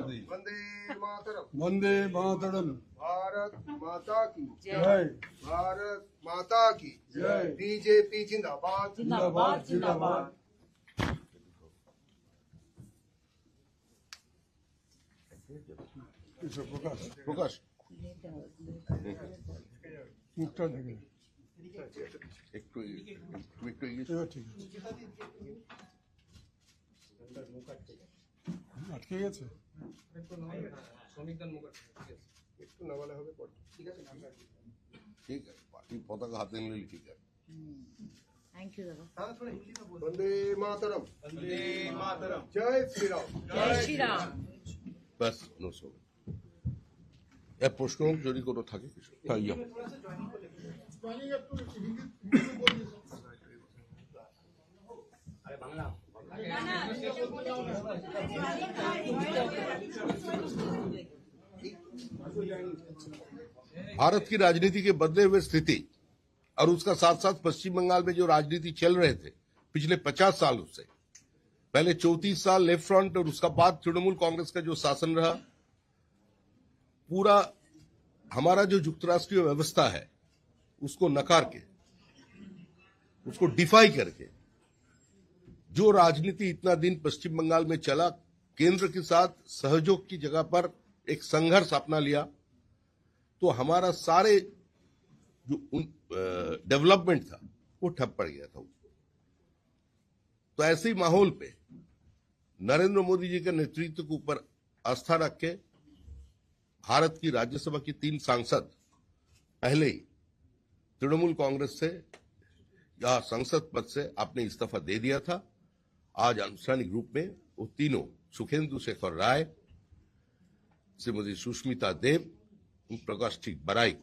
मोदी। वंदे मातरम। वंदे मातरम। भारत माता की जय। भारत माता की जय। बीजेपी जिंदाबाद जिंदाबाद जिंदाबाद। प्रकाश प्रकाश मुखटा देखे একটু একটু এবার ঠিক আছে আটকে গেছে একটু নামালে হবে পরে। ঠিক আছে ঠিক আছে পার্টি পতাকা হাতে নিলে ঠিক আছে थैंक यू दादा। वंदे मातरम। वंदे मातरम। जय श्री राम। जय श्री राम। ব্যাস নো সব এর প্রশ্ন যদি কোনো থাকে কিছু হ্যাঁ ইয়া भारत की राजनीति के बदले हुए स्थिति और उसका साथ साथ पश्चिम बंगाल में जो राजनीति चल रहे थे पिछले 50 सालों से, पहले 34 साल लेफ्ट फ्रंट और उसका बाद तृणमूल कांग्रेस का जो शासन रहा, पूरा हमारा जो युक्तराष्ट्रीय व्यवस्था है उसको नकार के, उसको डिफाई करके जो राजनीति इतना दिन पश्चिम बंगाल में चला, केंद्र के साथ सहयोग की जगह पर एक संघर्ष अपना लिया, तो हमारा सारे जो डेवलपमेंट था वो ठप पड़ गया था। तो ऐसे ही माहौल पे नरेंद्र मोदी जी के नेतृत्व के ऊपर आस्था रख के भारत की राज्यसभा की 3 सांसद पहले ही तृणमूल कांग्रेस से या संसद पद से आपने इस्तीफा दे दिया था। आज आनुষ্ঠাनिक रूप में वो तीनों सुखेंदु शेखर राय, श्रीमती सुष्मिता देव, प्रकाश बराइक,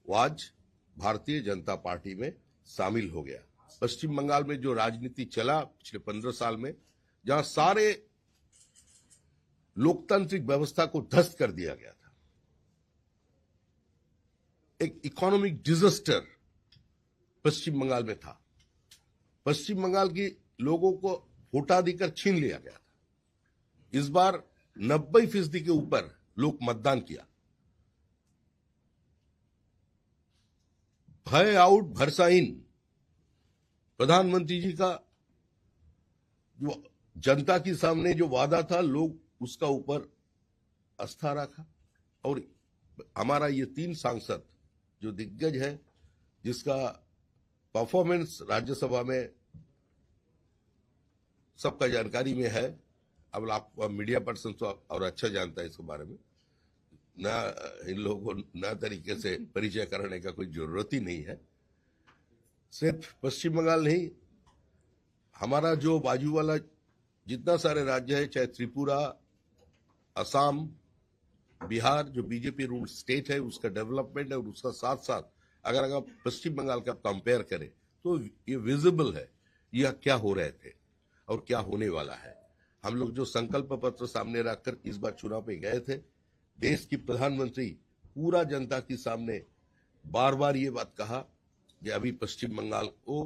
वो आज भारतीय जनता पार्टी में शामिल हो गया। पश्चिम बंगाल में जो राजनीति चला पिछले 15 साल में, जहां सारे लोकतांत्रिक व्यवस्था को ध्वस्त कर दिया गया था, एक इकोनॉमिक डिजास्टर पश्चिम बंगाल में था। पश्चिम बंगाल की लोगों को वोटाधिकार छीन लिया गया था। इस बार 90% के ऊपर लोग मतदान किया। भय आउट भरसा इन, प्रधानमंत्री जी का जो जनता के सामने जो वादा था, लोग उसका ऊपर आस्था रखा। और हमारा ये 3 सांसद जो दिग्गज है, जिसका परफॉर्मेंस राज्यसभा में सबका जानकारी में है, अब आप मीडिया पर्सन तो और अच्छा जानता है इसके बारे में, ना इन लोगों को ना तरीके से परिचय कराने का कोई जरूरत ही नहीं है। सिर्फ पश्चिम बंगाल नहीं, हमारा जो बाजू वाला जितना सारे राज्य है, चाहे त्रिपुरा, असम, बिहार, जो बीजेपी रूल्ड स्टेट है, उसका डेवलपमेंट है, और उसका साथ साथ अगर आप पश्चिम बंगाल का कंपेयर करें तो ये विजिबल है यह क्या हो रहे थे और क्या होने वाला है। हम लोग जो संकल्प पत्र सामने रखकर इस बार चुनाव पे गए थे, देश की प्रधानमंत्री पूरा जनता के सामने बार बार ये बात कहा कि अभी पश्चिम बंगाल को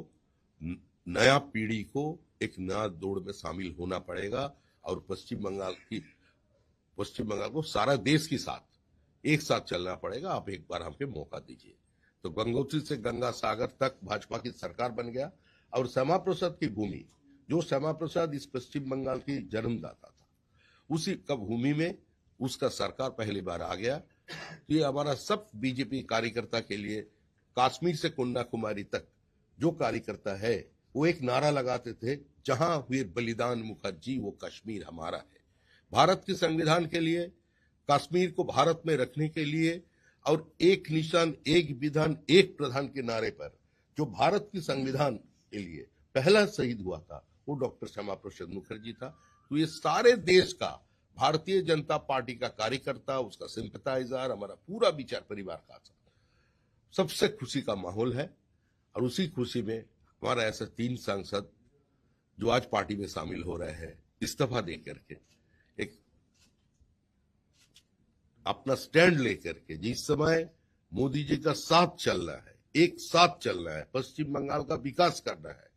नया पीढ़ी को एक नया दौड़ में शामिल होना पड़ेगा, और पश्चिम बंगाल को सारा देश के साथ एक साथ चलना पड़ेगा। आप एक बार हमको मौका दीजिए। तो गंगोत्री से गंगा सागर तक भाजपा की सरकार बन गया, और श्यामा प्रसाद की भूमि, जो श्यामा प्रसाद इस पश्चिम बंगाल की जन्मदाता था, उसी का भूमि में उसका सरकार पहली बार आ गया। तो ये हमारा सब बीजेपी कार्यकर्ता के लिए, कश्मीर से कन्याकुमारी तक जो कार्यकर्ता है, वो एक नारा लगाते थे, जहां हुए बलिदान मुखर्जी वो कश्मीर हमारा है। भारत के संविधान के लिए, कश्मीर को भारत में रखने के लिए, और एक निशान एक विधान एक प्रधान के नारे पर जो भारत के संविधान के लिए पहला शहीद हुआ था, वो डॉक्टर श्यामा प्रसाद मुखर्जी था। तो ये सारे देश का भारतीय जनता पार्टी का कार्यकर्ता, उसका सिंपथाइजर, हमारा पूरा विचार परिवार का सबसे खुशी का माहौल है। और उसी खुशी में हमारा ऐसे 3 सांसद जो आज पार्टी में शामिल हो रहे हैं, इस्तीफा देकर के एक अपना स्टैंड लेकर के, जिस समय मोदी जी का साथ चलना है, एक साथ चलना है, पश्चिम बंगाल का विकास करना है।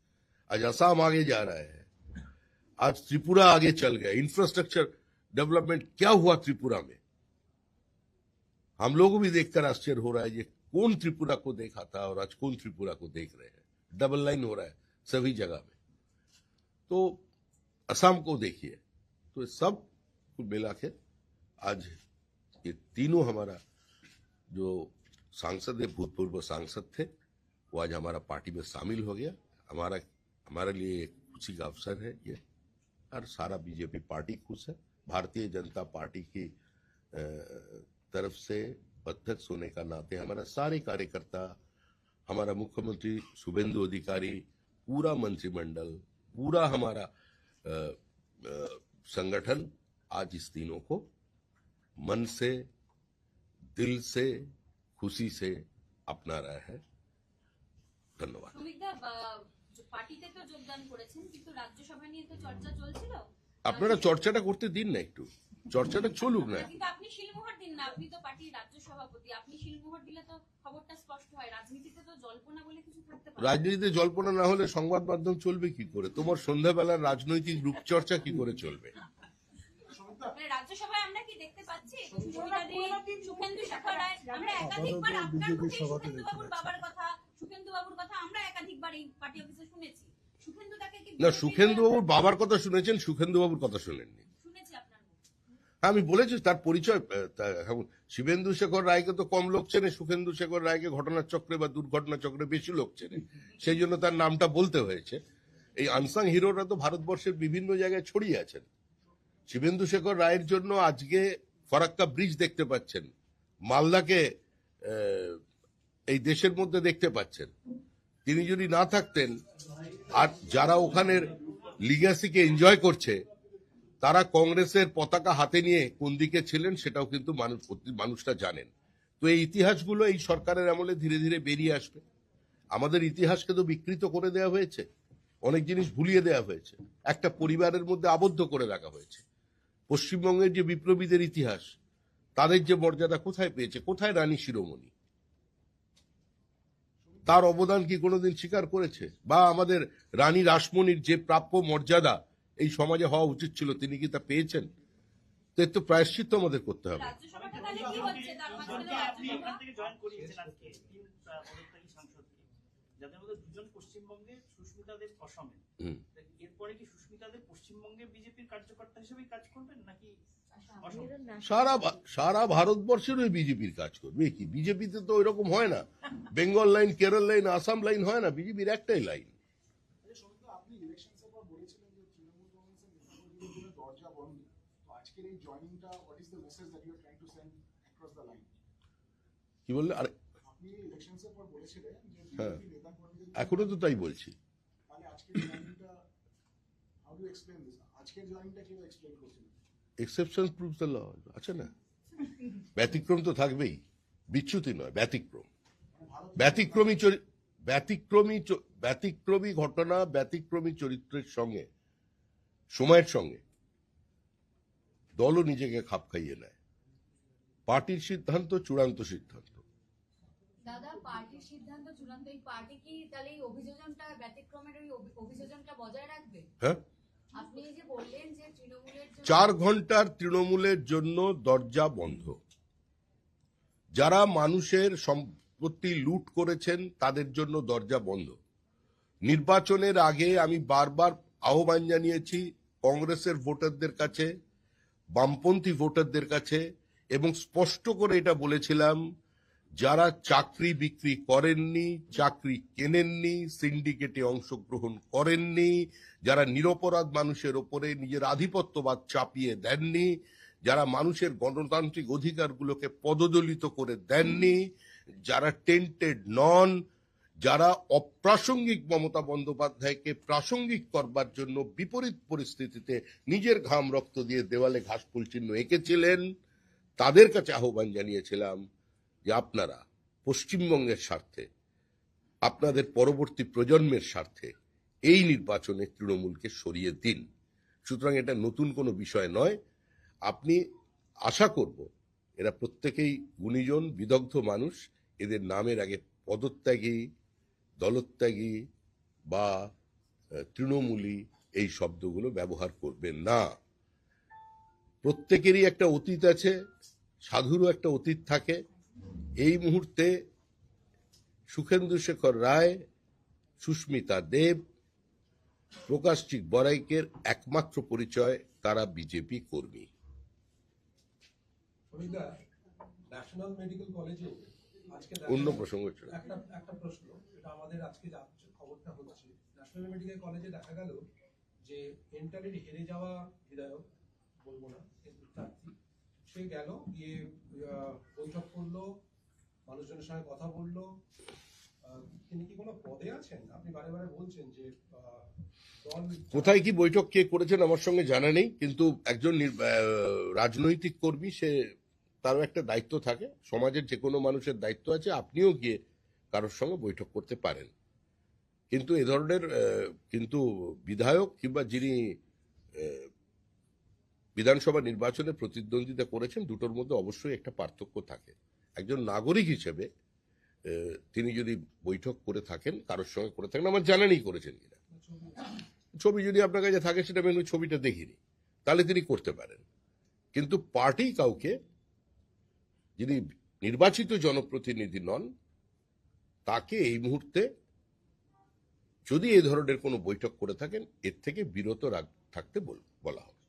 आज असम आगे जा रहा है, आज त्रिपुरा आगे चल गया, इंफ्रास्ट्रक्चर डेवलपमेंट क्या हुआ त्रिपुरा में। हम लोगों भी देखकर आश्चर्य हो रहा है ये कौन त्रिपुरा को देखा था और आज कौन त्रिपुरा को देख रहे हैं। डबल लाइन हो रहा है सभी जगह में। तो असम को देखिए, तो सब कुल मिला के आज ये तीनों हमारा जो सांसद है, भूतपूर्व सांसद थे, वो आज हमारा पार्टी में शामिल हो गया। हमारे लिए एक खुशी का अवसर है ये, और सारा बीजेपी पार्टी खुश है। भारतीय जनता पार्टी की तरफ से अध्यक्ष होने का नाते हमारा सारे कार्यकर्ता, हमारा मुख्यमंत्री शुभेंदु अधिकारी, पूरा मंत्रिमंडल, पूरा हमारा संगठन आज इस तीनों को मन से, दिल से, खुशी से अपना रहा है। ধন্যবাদ। পার্টিতে তো যোগদান করেছেন, কিন্তু রাজ্যসভা নিয়ে তো চর্চা চলছিল। আপনারা চর্চাটা করতে দিন না, একটু চর্চাটা চলুক না। কিন্তু আপনি শিলমোহর দিন না, আপনি তো পার্টির রাজ্য সভাপতি, আপনি শিলমোহর দিলে তো খবরটা স্পষ্ট হয়। রাজনীতিতে তো জল্পনা বলে কিছু থাকতে পারে। রাজনীতিতে জল্পনা না হলে সংবাদ মাধ্যম চলবে কি করে? তোমার সন্ধ্যাবেলার রাজনৈতিক রূপচর্চা কি করে চলবে? রাজ্যসভায় আমরা কি দেখতে পাচ্ছি সুখেন্দু শেখর রায়, আমরা একাধিকবার আপনার মুখে সুখেন্দু বাবুর বাবার কথা, সুখেন্দু বাবুর কথা আমরা একাধিকবার এই পার্টি অফিসে শুনেছি। সুখেন্দু তাকে কি না, সুখেন্দু বাবুর বাবার কথা শুনেছেন, সুখেন্দু বাবুর কথা শুনেননি। শুনেছি আপনার মুখে। আমি বলেছি তার পরিচয়। শিবেন্দু শেখর রায়কে তো কম লোক চেনে, সুখেন্দু শেখর রায়কে ঘটনার চক্রে বা দুর্ঘটনা চক্রে বেশি লোক চেনে, সেই জন্য তার নামটা বলতে হয়েছে। এই আনসাং হিরোরা তো ভারতবর্ষের বিভিন্ন জায়গায় ছড়িয়ে আছেন। শিবেন্দু শেখর রায়ের জন্য আজকে ফরাক্কা ব্রিজ দেখতে পাচ্ছেন, মালদাকে এই দেশের মধ্যে দেখতে পাচ্ছেন। তিনি যদি না থাকতেন, আর যারা ওখানের লিগ্যাসিকে এনজয় করছে তারা কংগ্রেসের পতাকা হাতে নিয়ে কোন দিকে ছিলেন সেটাও কিন্তু মানুষটা জানেন। তো এই ইতিহাসগুলো এই সরকারের আমলে ধীরে ধীরে বেরিয়ে আসবে। আমাদের ইতিহাসকে তো বিকৃত করে দেওয়া হয়েছে, অনেক জিনিস ভুলিয়ে দেওয়া হয়েছে, একটা পরিবারের মধ্যে আবদ্ধ করে রাখা হয়েছে। পশ্চিমবঙ্গের যে বিপ্লবীদের ইতিহাস, তাদের যে মর্যাদা কোথায় পেয়েছে, কোথায় রানী শিরোমণি, তার অবদান কি কোনোদিন স্বীকার করেছে? বা আমাদের রানী রাসমণির যে প্রাপ্য মর্যাদা এই সমাজে হওয়া উচিত ছিল, তিনি কি তা পেয়েছেন? তো এর তো প্রায়শ্চিত্ত আমাদের করতে হবে। রাজ্যসভাটা তাহলে কি হচ্ছে? তার মাঝখানে আপনি এখান থেকে জয়েন করিয়েছেন আজকে তিন পদত্যাগী সাংসদকে, যাদের মধ্যে দুজন পশ্চিমবঙ্গে, সুস্মিতা দেব অসমে। এরপরে কি সুস্মিতা দেব পশ্চিমবঙ্গে বিজেপির কার্যকর্তা হিসেবেই কাজ করবেন নাকি সারা ভারতবর্ষের ওই বিজেপির কাজ করবে? কি বিজেপিতে তো ওই রকম হয় না, Bengal line, Kerala line, Assam line হয় না, বিজেপির একটাই লাইন। আপনি ইলেকশনের পর বলেছিলেন যে তৃণমূল কংগ্রেসের নেতাকর্মীদের জন্য দরজা বন্ধ। তো আজকের এই জয়েনিংটা, what is the message that you are trying to send across the line? কি বললে? আরে আপনি ইলেকশনের পর বলেছিলেন যে হ্যাঁ, বিজেপি নেতাকর্মীদের এখনো তো তাই বলছি। তাহলে আজকের জয়েনিংটা হাউ ডু এক্সপ্লেইন দিস? আজকের জয়েনিংটা কিভাবে এক্সপ্লেইন করছেন? এক্সেপশন প্রুভস দ্য ল আছে না, ব্যতিক্রম তো থাকবেই, বিচ্যুতি নয়, ব্যতিক্রম। ব্যতিক্রমী ঘটনা, ব্যতিক্রমী চরিত্রের সঙ্গে, সময়ের সঙ্গে দলও নিজেকে খাপ খাইয়ে নেয়। পার্টির সিদ্ধান্ত চূড়ান্ত সিদ্ধান্ত। দাদা, পার্টির সিদ্ধান্ত চূড়ান্ত। এই পার্টি কি তাহলে এই অভিযোজনটা, ব্যতিক্রমের ওই অভিযোজনটা বজায় রাখবে? হ্যাঁ, আপনি যে বললেন যে তৃণমূলের 4 ঘন্টার তৃণমূলের জন্য দরজা বন্ধ। যারা মানুষের সম্পত্তি লুট করেছেন তাদের জন্য দরজা বন্ধ। নির্বাচনের আগে আমি বারবার আহ্বান জানিয়েছি কংগ্রেসের ভোটারদের কাছে, বামপন্থী ভোটারদের কাছে, এবং স্পষ্ট করে এটা বলেছিলাম, যারা চাকরি বিক্রি করেননি, চাকরি কেনেননি, সিন্ডিকেটে অংশগ্রহণ করেননি, যারা নিরপরাধ মানুষের ওপরে নিজের আধিপত্যবাদ চাপিয়ে দেননি, যারা মানুষের গণতান্ত্রিক অধিকারগুলোকে পদদলিত করে দেননি, যারা টেন্টেড নন, যারা অপ্রাসঙ্গিক মমতা বন্দ্যোপাধ্যায়কে প্রাসঙ্গিক করবার জন্য বিপরীত পরিস্থিতিতে নিজের ঘাম রক্ত দিয়ে দেওয়ালে ঘাসফুল চিহ্ন এঁকেছিলেন, তাদের কাছে আহ্বান জানিয়েছিলাম যে আপনারা পশ্চিমবঙ্গের স্বার্থে, আপনাদের পরবর্তী প্রজন্মের স্বার্থে এই নির্বাচনে তৃণমূলকে সরিয়ে দিন। সুতরাং এটা নতুন কোনো বিষয় নয়। আপনি আশা করব এরা প্রত্যেকেই গুণীজন, বিদগ্ধ মানুষ, এদের নামের আগে পদত্যাগী, দলত্যাগী বা তৃণমূলী এই শব্দগুলো ব্যবহার করবেন না। প্রত্যেকেরই একটা অতীত আছে, সাধুরও একটা অতীত থাকে। এই মুহূর্তে সুখেন্দু শেখর রায়, সুস্মিতা দেব, প্রকাশচিক বড়াইকের একমাত্র পরিচয় তারা বিজেপি কর্মী। ন্যাশনাল মেডিকেল কলেজে আজকে অন্য প্রসঙ্গ ছিল। একটা প্রশ্ন, এটা আমাদের আজকে খবরটা হচ্ছে, ন্যাশনাল মেডিকেল কলেজে দেখা গেল যে এন্টারের হেরে যাওয়া বিধায়ক, বলবো না কিন্তু প্রার্থী, সে গেল গিয়ে বৈঠক করলো, মানুষজনের সঙ্গে কথা বললো। তিনি কি কোনো পদে আছেন? আপনি বারে বারে বলছেন যে দল কোথায় কি বৈঠক কে করেছেন আমার সঙ্গে জানা নেই, কিন্তু একজন রাজনৈতিক কর্মী, সে তারও একটা দায়িত্ব থাকে, সমাজের যে কোনো মানুষের দায়িত্ব আছে। আপনিও গিয়ে কারোর সঙ্গে বৈঠক করতে পারেন, কিন্তু এ ধরনের কিন্তু বিধায়ক কিংবা যিনি বিধানসভা নির্বাচনে প্রতিদ্বন্দ্বিতা করেছেন, দুটোর মধ্যে অবশ্যই একটা পার্থক্য থাকে। একজন নাগরিক হিসেবে তিনি যদি বৈঠক করে থাকেন, কারোর সঙ্গে করে থাকেন, আমার জানা নেই করেছেন কিনা। ছবি যদি আপনার কাছে থাকে, সেটা আমি ছবিটা দেখিনি, তাহলে তিনি করতে পারেন। কিন্তু পার্টি কাউকে, যিনি নির্বাচিত জনপ্রতিনিধি নন, তাকে এই মুহূর্তে যদি এই ধরনের কোনো বৈঠক করে থাকেন, এর থেকে বিরত থাকতে বলা হবে।